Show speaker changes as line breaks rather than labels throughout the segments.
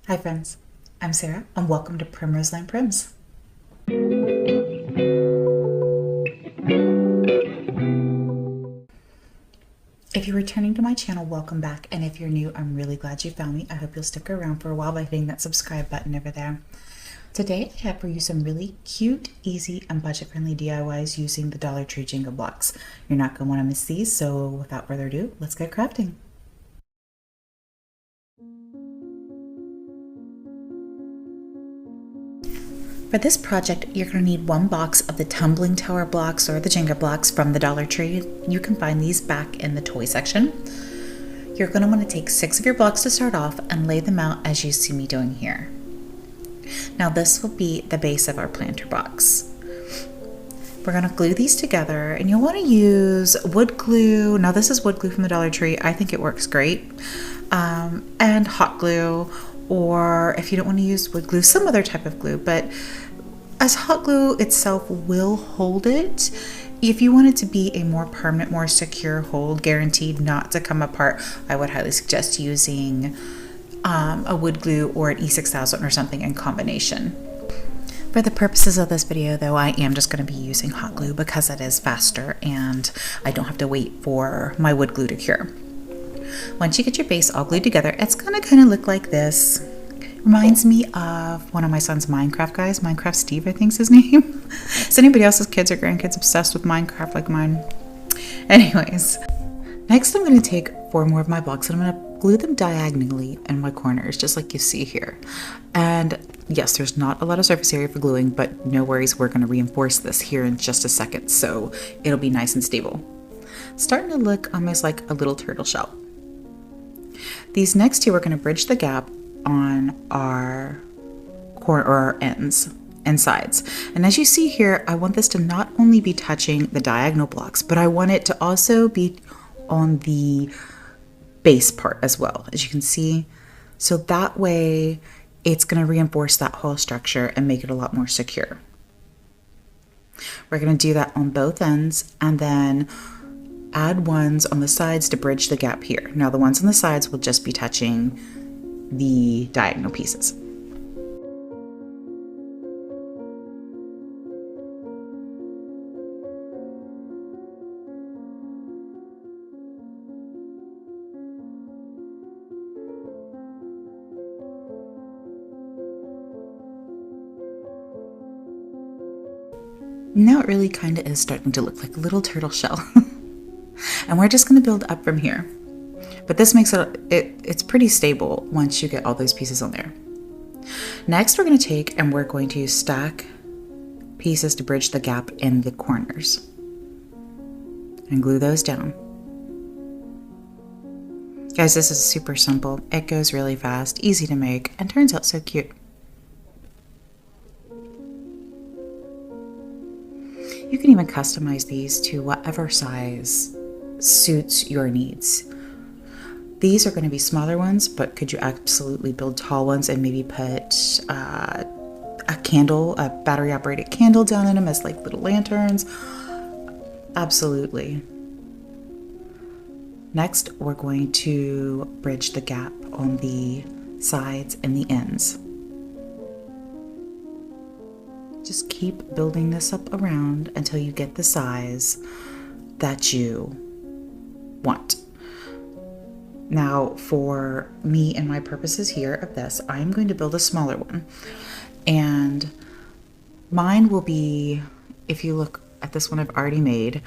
Hi friends, I'm Sarah and welcome to Primrose Land Prims. If you're returning to my channel, welcome back, and if you're new, I'm really glad you found me. I hope you'll stick around for a while by hitting that subscribe button over there. Today I have for you some really cute, easy, and budget-friendly DIYs using the Dollar Tree Jenga blocks. You're not going to want to miss these, so without further ado, let's get crafting. For this project, you're going to need one box of the tumbling tower blocks or the Jenga blocks from the Dollar Tree. You can find these back in the toy section. You're going to want to take 6 of your blocks to start off and lay them out as you see me doing here. Now this will be the base of our planter box. We're going to glue these together, and you'll want to use wood glue. Now this is wood glue from the Dollar Tree. I think it works great. And hot glue, or if you don't want to use wood glue, some other type of glue, but as hot glue itself will hold it. If you want it to be a more permanent, more secure hold, guaranteed not to come apart, I would highly suggest using a wood glue or an E6000 or something in combination. For the purposes of this video though, I am just going to be using hot glue because it is faster and I don't have to wait for my wood glue to cure. Once you get your base all glued together, it's going to kind of look like this. Reminds me of one of my son's Minecraft guys. Minecraft Steve, I think's his name. Is anybody else's kids or grandkids obsessed with Minecraft like mine? Anyways, next I'm going to take 4 more of my blocks and I'm going to glue them diagonally in my corners, just like you see here. And yes, there's not a lot of surface area for gluing, but no worries, we're going to reinforce this here in just a second, so it'll be nice and stable. Starting to look almost like a little turtle shell. These next 2 are going to bridge the gap on our corner or our ends and sides. And as you see here, I want this to not only be touching the diagonal blocks, but I want it to also be on the base part as well, as you can see. So that way it's going to reinforce that whole structure and make it a lot more secure. We're going to do that on both ends and then add ones on the sides to bridge the gap here. Now the ones on the sides will just be touching the diagonal pieces. Now it really kind of is starting to look like a little turtle shell. And we're just going to build up from here. But this makes it's pretty stable once you get all those pieces on there. Next, we're going to take and we're going to stack pieces to bridge the gap in the corners and glue those down. Guys, this is super simple. It goes really fast, easy to make, and turns out so cute. You can even customize these to whatever size suits your needs. These are going to be smaller ones, but could you absolutely build tall ones and maybe put a candle, a battery operated candle down in them as like little lanterns? Absolutely. Next, we're going to bridge the gap on the sides and the ends. Just keep building this up around until you get the size that you want. Now for me and my purposes here of this, I'm going to build a smaller one. And mine will be, if you look at this one I've already made,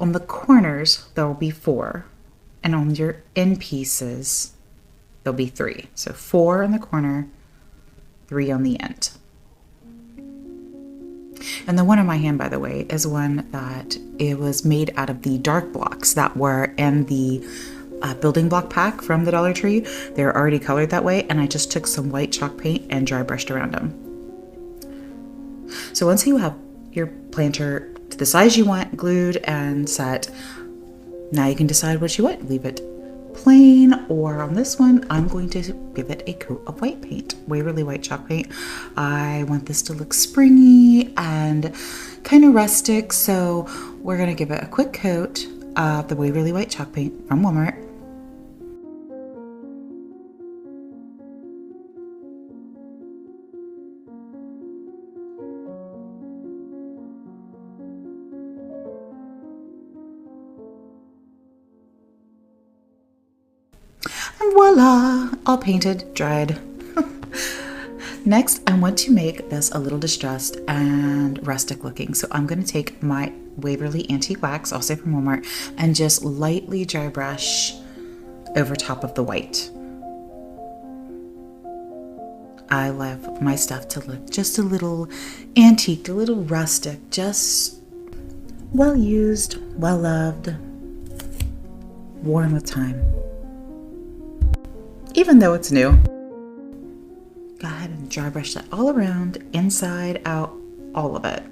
on the corners there will be 4. And on your end pieces, there'll be 3. So 4 on the corner, 3 on the end. And the one in my hand, by the way, is one that it was made out of the dark blocks that were in the building block pack from the Dollar Tree. They're already colored that way, and I just took some white chalk paint and dry brushed around them. So once you have your planter to the size you want, glued and set, now you can decide what you want. Leave it plain, or on this one, I'm going to give it a coat of white paint, Waverly white chalk paint. I want this to look springy and kind of rustic, so we're going to give it a quick coat of the Waverly white chalk paint from Walmart. And voila, all painted, dried. Next, I want to make this a little distressed and rustic looking. So I'm going to take my Waverly Antique Wax, also from Walmart, and just lightly dry brush over top of the white. I love my stuff to look just a little antiqued, a little rustic, just well used, well loved, worn with time. Even though it's new. Go ahead and dry brush that all around, inside, out, all of it.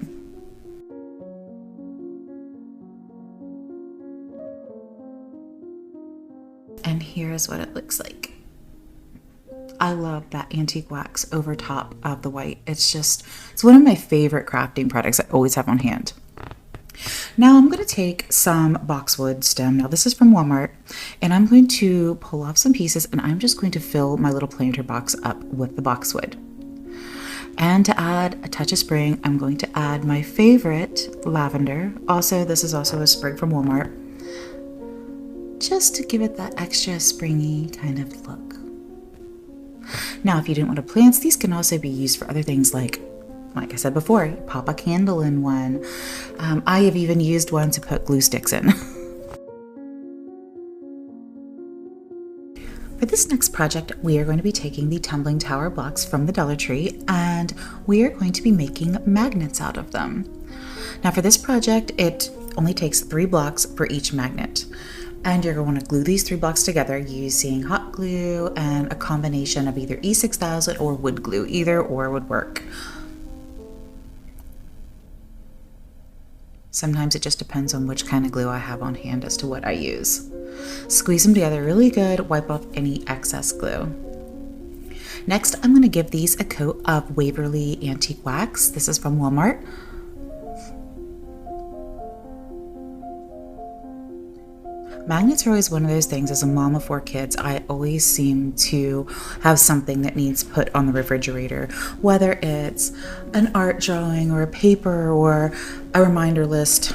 And here's what it looks like. I love that antique wax over top of the white. It's one of my favorite crafting products I always have on hand. Now I'm going to take some boxwood stem. Now this is from Walmart, and I'm going to pull off some pieces, and I'm just going to fill my little planter box up with the boxwood. And to add a touch of spring, I'm going to add my favorite lavender. Also, this is also a sprig from Walmart, just to give it that extra springy kind of look. Now, if you didn't want to plants, these can also be used for other things like I said before, pop a candle in one. I have even used one to put glue sticks in. For this next project, we are going to be taking the tumbling tower blocks from the Dollar Tree, and we are going to be making magnets out of them. Now for this project, it only takes 3 blocks for each magnet. And you're going to glue these 3 blocks together using hot glue and a combination of either E6000 or wood glue. Either or would work. Sometimes it just depends on which kind of glue I have on hand as to what I use. Squeeze them together really good, wipe off any excess glue. Next, I'm going to give these a coat of Waverly Antique Wax. This is from Walmart. Magnets are always one of those things. As a mom of 4 kids, I always seem to have something that needs put on the refrigerator, whether it's an art drawing or a paper or a reminder list.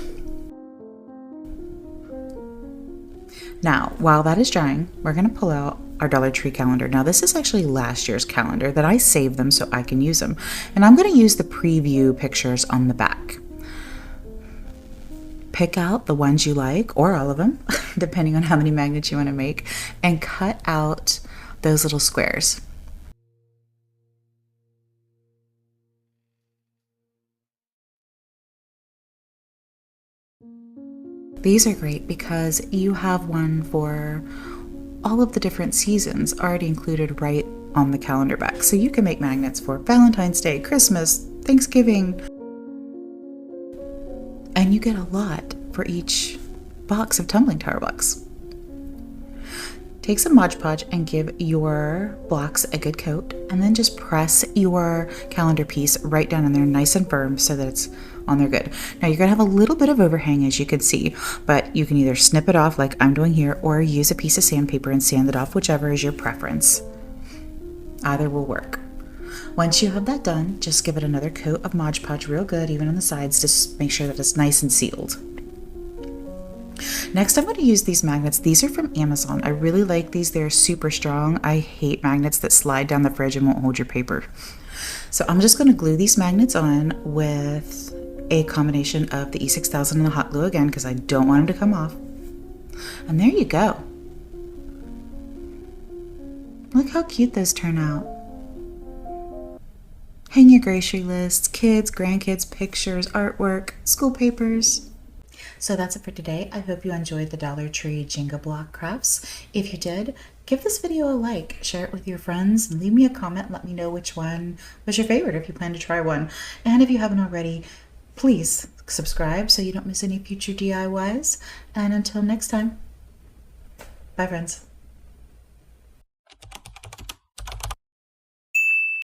Now, while that is drying, we're going to pull out our Dollar Tree calendar. Now, this is actually last year's calendar that I saved them so I can use them. And I'm going to use the preview pictures on the back. Pick out the ones you like, or all of them, depending on how many magnets you want to make, and cut out those little squares. These are great because you have one for all of the different seasons already included right on the calendar back. So you can make magnets for Valentine's Day, Christmas, Thanksgiving, and you get a lot for each box of tumbling tower blocks. Take some Mod Podge and give your blocks a good coat, and then just press your calendar piece right down in there nice and firm so that it's on there good. Now you're going to have a little bit of overhang, as you can see, but you can either snip it off like I'm doing here or use a piece of sandpaper and sand it off, whichever is your preference. Either will work. Once you have that done, just give it another coat of Mod Podge real good, even on the sides, to make sure that it's nice and sealed. Next, I'm going to use these magnets. These are from Amazon. I really like these. They're super strong. I hate magnets that slide down the fridge and won't hold your paper. So I'm just going to glue these magnets on with a combination of the E6000 and the hot glue again, because I don't want them to come off. And there you go. Look how cute those turn out. Hang your grocery lists, kids, grandkids, pictures, artwork, school papers. So that's it for today. I hope you enjoyed the Dollar Tree Jenga block crafts. If you did, give this video a like, share it with your friends, and leave me a comment. Let me know which one was your favorite if you plan to try one. And if you haven't already, please subscribe so you don't miss any future DIYs. And until next time, bye friends.